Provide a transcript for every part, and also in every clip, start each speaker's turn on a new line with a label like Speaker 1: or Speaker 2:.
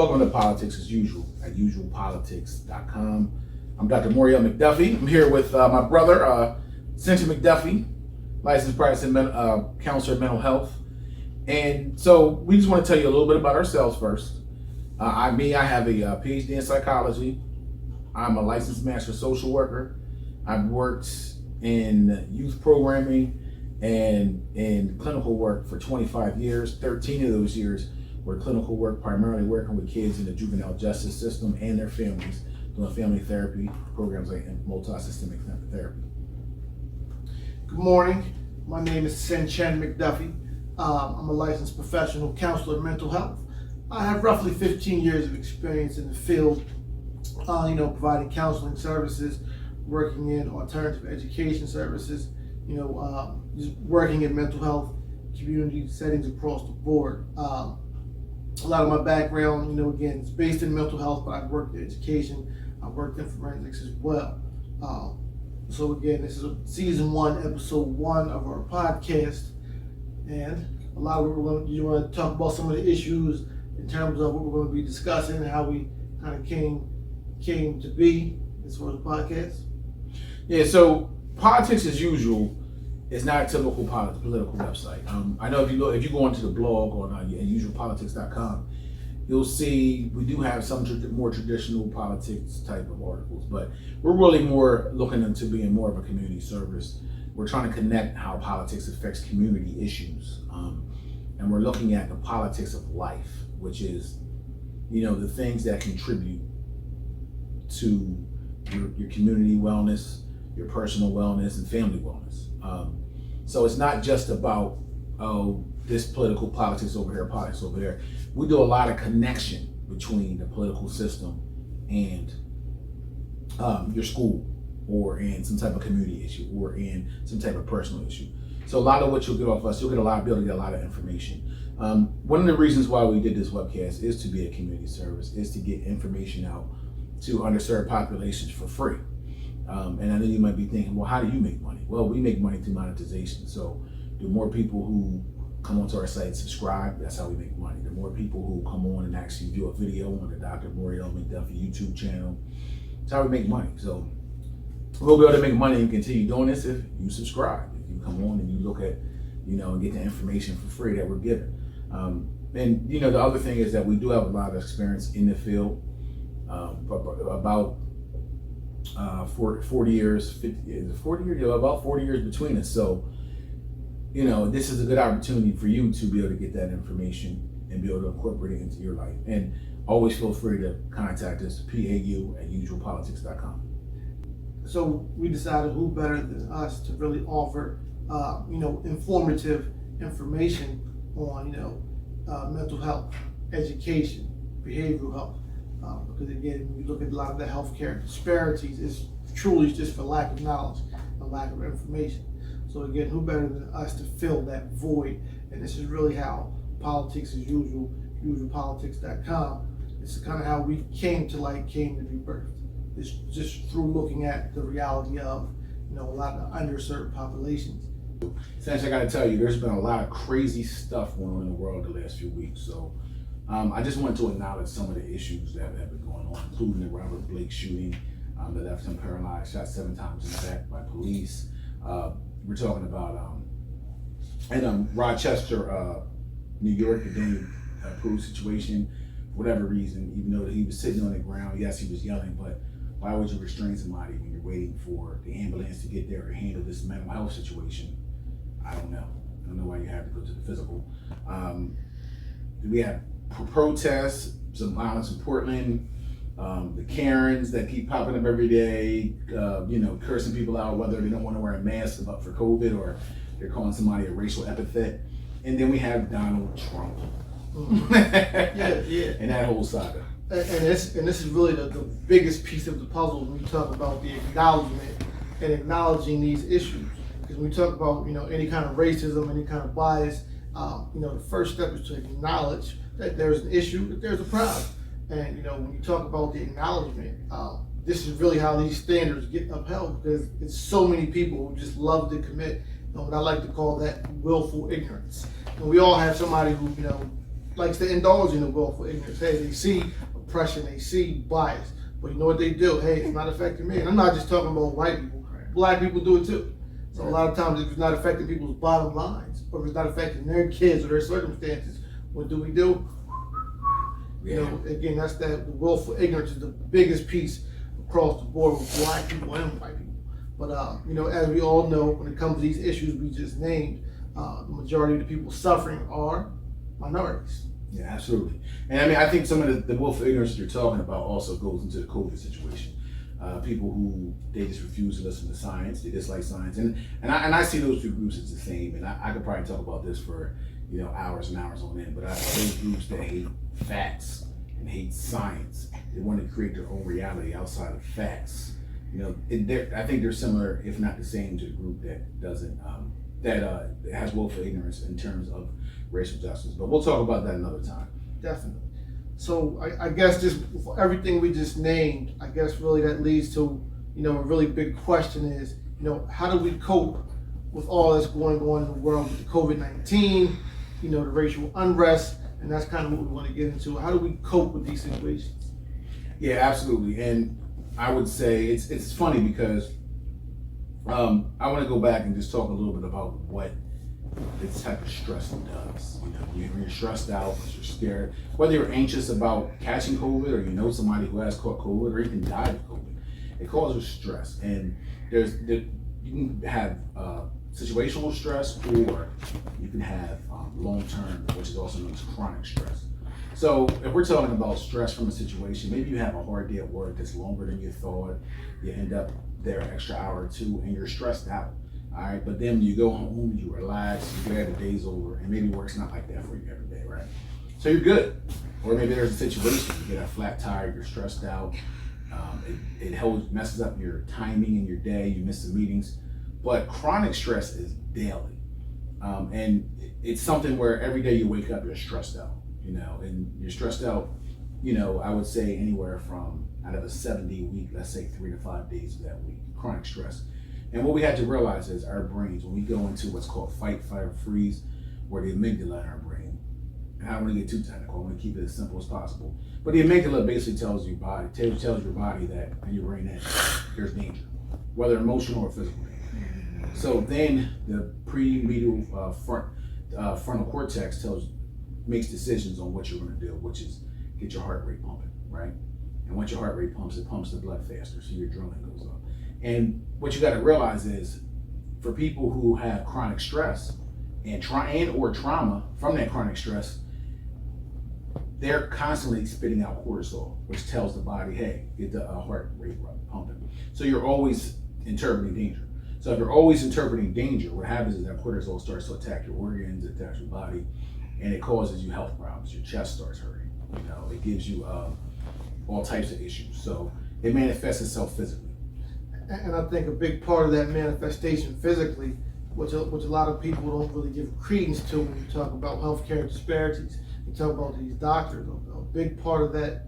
Speaker 1: Welcome to Politics as Usual at usualpolitics.com. I'm Dr. McDuffy. I'm here with my brother, Sinchen McDuffy, licensed practicing counselor in mental health. And so we just want to tell you a little bit about ourselves first. I have a PhD in psychology. I'm a licensed master social worker. I've worked in youth programming and in clinical work for 25 years. 13 of those years were clinical work, primarily working with kids in the juvenile justice system and their families, doing family therapy programs like multi-systemic therapy.
Speaker 2: Good morning. My name is Sinchen McDuffy. I'm a licensed professional counselor in mental health. I have roughly 15 years of experience in the field, providing counseling services, working in alternative education services, just working in mental health community settings across the board. A lot of my background, again, it's based in mental health, but I've worked in education, I've worked in forensics as well. So again, this is season 1, episode 1 of our podcast, and a lot of you want to talk about some of the issues in terms of what we're going to be discussing and how we kind of came to be as far as the podcast.
Speaker 1: Yeah, so Politics as Usual is not a typical political website. I know if you go onto the blog on usualpolitics.com, you'll see we do have some more traditional politics type of articles, but we're really more looking into being more of a community service. We're trying to connect how politics affects community issues, and we're looking at the politics of life, which is, the things that contribute to your community wellness, your personal wellness, and family wellness. So it's not just about, this political politics over here, politics over there. We do a lot of connection between the political system and your school, or in some type of community issue, or in some type of personal issue. So a lot of what you'll get off us, you'll be able to get a lot of information. One of the reasons why we did this webcast is to be a community service, is to get information out to underserved populations for free. And I know you might be thinking, well, how do you make money? Well, we make money through monetization. So the more people who come onto our site, subscribe, that's how we make money. The more people who come on and actually view a video on the Dr. McDuffy YouTube channel, that's how we make money. So we'll be able to make money and continue doing this if you subscribe, if you come on and you look at, and get the information for free that we're giving. And the other thing is that we do have a lot of experience in the field, about 40 years, 50, is it 40 years? About 40 years between us. So, this is a good opportunity for you to be able to get that information and be able to incorporate it into your life. And always feel free to contact us, PAU@usualpolitics.com.
Speaker 2: So we decided who better than us to really offer, informative information on, mental health, education, behavioral health. Because again, when you look at a lot of the healthcare disparities, it's truly just for lack of knowledge and lack of information. So again, who better than us to fill that void? And this is really how Politics as Usual, usualpolitics.com, this is kind of how we came to be birthed. It's just through looking at the reality of, a lot of underserved populations.
Speaker 1: Since I got to tell you, there's been a lot of crazy stuff going on in the world the last few weeks. So I just want to acknowledge some of the issues that have been going on, including the Robert Blake shooting that left him paralyzed, shot 7 times in the back by police. We're talking about in Rochester, New York, the Danny Cruz situation. For whatever reason, even though he was sitting on the ground, yes, he was yelling, but why would you restrain somebody when you're waiting for the ambulance to get there to handle this mental health situation? I don't know. I don't know why you have to go to the physical. We have protests, some violence in Portland, the Karens that keep popping up every day, cursing people out whether they don't want to wear a mask for COVID or they're calling somebody a racial epithet. And then we have Donald Trump.
Speaker 2: Yeah.
Speaker 1: And that whole saga.
Speaker 2: And this is really the biggest piece of the puzzle when we talk about the acknowledgement and acknowledging these issues. Because when we talk about any kind of racism, any kind of bias, the first step is to acknowledge that there's an issue, that there's a problem. And when you talk about the acknowledgement, this is really how these standards get upheld, because it's so many people who just love to commit what I like to call that willful ignorance. And we all have somebody who likes to indulge in the willful ignorance. Hey, they see oppression, they see bias, but you know what they do? Hey, it's not affecting me. And I'm not just talking about white people. Black people do it too. So a lot of times, if it's not affecting people's bottom lines, or if it's not affecting their kids or their circumstances, what do we do? You know, again, that's that the willful ignorance is the biggest piece across the board with black people and white people. But you know, as we all know, when it comes to these issues we just named, the majority of the people suffering are minorities.
Speaker 1: Yeah, absolutely. And I mean, I think some of the willful ignorance that you're talking about also goes into the COVID situation. People who they just refuse to listen to science, they dislike science, and I see those two groups as the same. And I could probably talk about this for hours and hours on end. But those groups that hate facts and hate science, they want to create their own reality outside of facts. I think they're similar, if not the same, to the group that doesn't that has willful ignorance in terms of racial justice. But we'll talk about that another time.
Speaker 2: Definitely. So I guess just for everything we just named, I guess really that leads to a really big question is how do we cope with all that's going on in the world with the COVID-19, the racial unrest, and that's kind of what we want to get into. How do we cope with these situations?
Speaker 1: Yeah, absolutely. And I would say it's funny because I want to go back and just talk a little bit about what this type of stress does. When you're stressed out, you're scared, whether you're anxious about catching COVID or somebody who has caught COVID or even died of COVID, it causes stress. And you can have situational stress, or you can have long-term, which is also known as chronic stress. So if we're talking about stress from a situation, maybe you have a hard day at work that's longer than you thought, you end up there an extra hour or two and you're stressed out. All right, but then you go home, you relax, you're glad the day's over, and maybe work's not like that for you every day, right? So you're good. Or maybe there's a situation, you get a flat tire, you're stressed out, it messes up your timing in your day, you miss the meetings. But chronic stress is daily. And it's something where every day you wake up, you're stressed out, and you're stressed out, I would say anywhere from out of a 7-day week, let's say 3 to 5 days of that week, chronic stress. And what we have to realize is our brains, when we go into what's called fight, flight, or freeze, where the amygdala in our brain, and I don't want to get too technical, I want to keep it as simple as possible. But the amygdala basically tells your body that, and your brain that there's danger, whether emotional or physical danger. So then the pre-medial frontal cortex makes decisions on what you're going to do, which is get your heart rate pumping, right? And once your heart rate pumps, it pumps the blood faster, so your adrenaline goes up. And what you got to realize is, for people who have chronic stress and or trauma from that chronic stress, they're constantly spitting out cortisol, which tells the body, hey, get the heart rate pumping. So you're always interpreting danger. So if you're always interpreting danger, what happens is that cortisol starts to attack your organs, it attacks your body, and it causes you health problems. Your chest starts hurting. It gives you all types of issues. So it manifests itself physically.
Speaker 2: And I think a big part of that manifestation physically, which a lot of people don't really give credence to when you talk about healthcare disparities, you talk about these doctors, a big part of that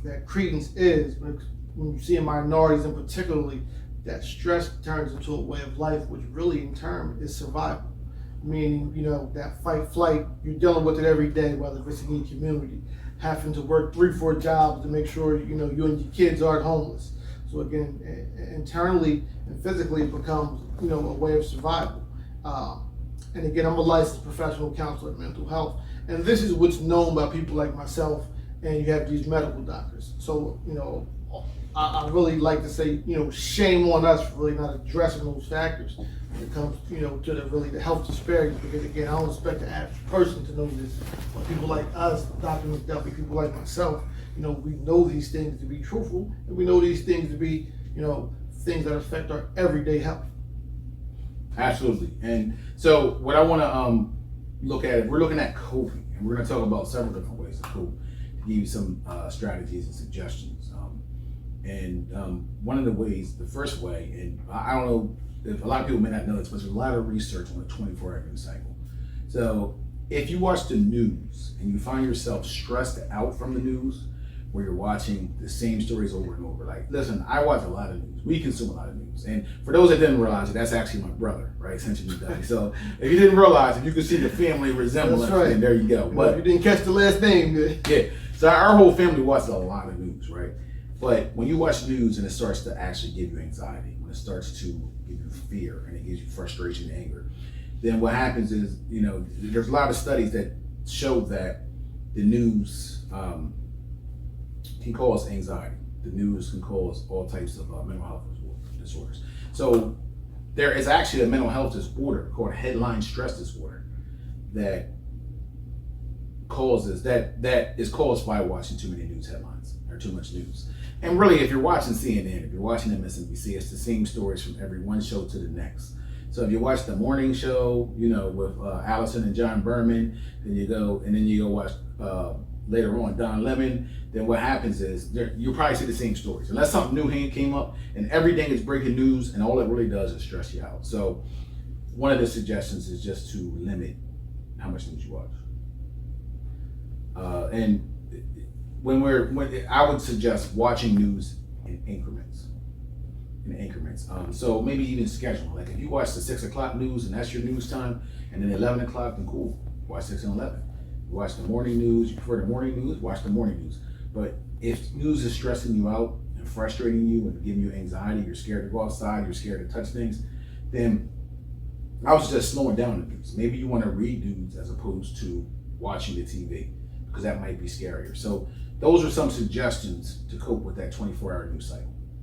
Speaker 2: that credence is when you see in minorities in particularly, that stress turns into a way of life, which really in turn is survival. Meaning, that fight, flight, you're dealing with it every day, whether it's in your community, having to work 3-4 jobs to make sure, you and your kids aren't homeless. So again, internally and physically it becomes, a way of survival. And again, I'm a licensed professional counselor in mental health. And this is what's known by people like myself, and you have these medical doctors. So, I really like to say, shame on us for really not addressing those factors when it comes, to the health disparities. Because again, I don't expect the average person to know this, but people like us, Dr. McDuffy, people like myself, we know these things to be truthful, and we know these things to be, things that affect our everyday health.
Speaker 1: Absolutely. And so what I want to look at, we're looking at coping, and we're going to talk about several different ways to cope, to give you some strategies and suggestions. One of the ways, the first way, and I don't know if a lot of people may not know this, but there's a lot of research on the 24-hour news cycle. So if you watch the news and you find yourself stressed out from the news, where you're watching the same stories over and over. Like, listen, I watch a lot of news. We consume a lot of news. And for those that didn't realize it, that's actually my brother, right? Sinchen McDuffy. So if you didn't realize it, you can see the family resemblance.
Speaker 2: That's right.
Speaker 1: And there you go.
Speaker 2: But you didn't catch the last name, good.
Speaker 1: Yeah. So our whole family watches a lot of news, right? But when you watch news and it starts to actually give you anxiety, when it starts to give you fear and it gives you frustration and anger, then what happens is, there's a lot of studies that show that the news can cause anxiety. The news can cause all types of mental health disorders. So there is actually a mental health disorder called headline stress disorder that is caused by watching too many news headlines or too much news. And really, if you're watching CNN, if you're watching MSNBC, it's the same stories from every one show to the next. So if you watch the morning show, with Allison and John Berman, then you go watch later on Don Lemon, then what happens is you'll probably see the same stories. Unless something new came up, and everything is breaking news, and all it really does is stress you out. So one of the suggestions is just to limit how much news you watch. And I would suggest watching news in increments. So maybe even schedule. Like if you watch the 6 o'clock news and that's your news time, and then 11 o'clock, then cool. Watch 6 and 11. You watch the morning news. You prefer the morning news? Watch the morning news. But if news is stressing you out and frustrating you and giving you anxiety, you're scared to go outside, you're scared to touch things, then I was just slowing down the news. Maybe you want to read news as opposed to watching the TV, because that might be scarier. So those are some suggestions to cope with that 24-hour news cycle.